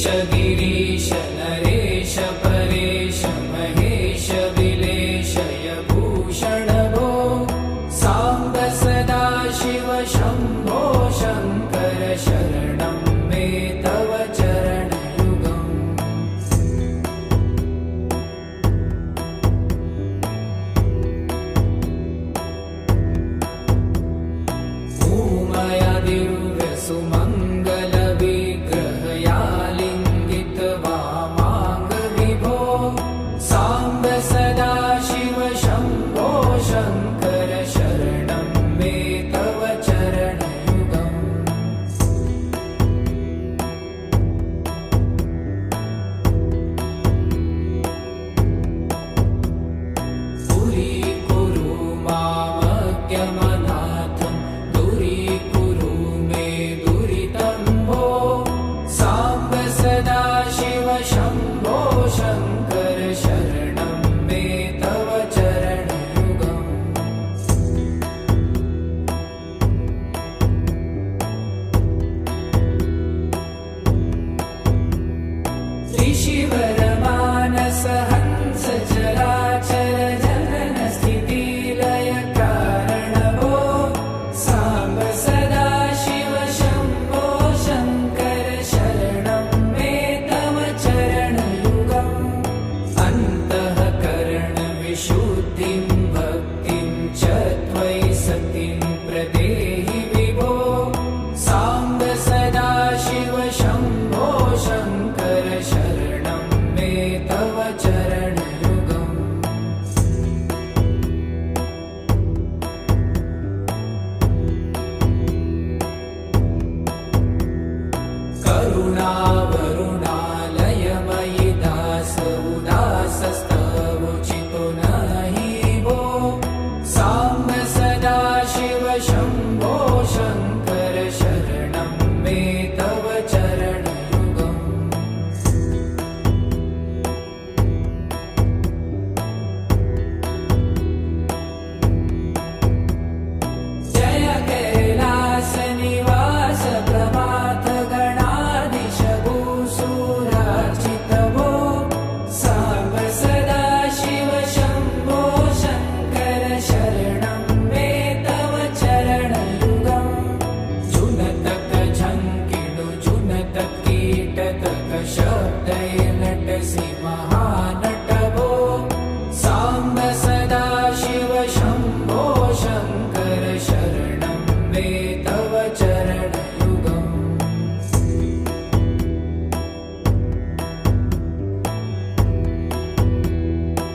गिरीश नरेश परेश महेश विलेशय भूषण भो साम्ब सदा शिव शम्भो शङ्कर शरणं मे तव चरणयुगम् उमया दिव्य सुमङ्गल विग्रहया लिङ्गित वामाङ्ग विभो साम्ब सदा शिव शम्भो शङ्कर शरणं मे तव चरणयुगम् दूरीकुरु मामज्ञमनाथं दूरीकुरु मे दुरितं भो साम्ब सदा शिव शम्भो शङ्कर शरणं मे तव चरणयुगम् ऋषिवरमानस हंस चराचर जनन स्थिति लय कारण भो साम्ब सदा शिव शम्भो शङ्कर शरणं मे तव चरणयुगम् अन्तःकरण विशुद्धिं भक्तिं च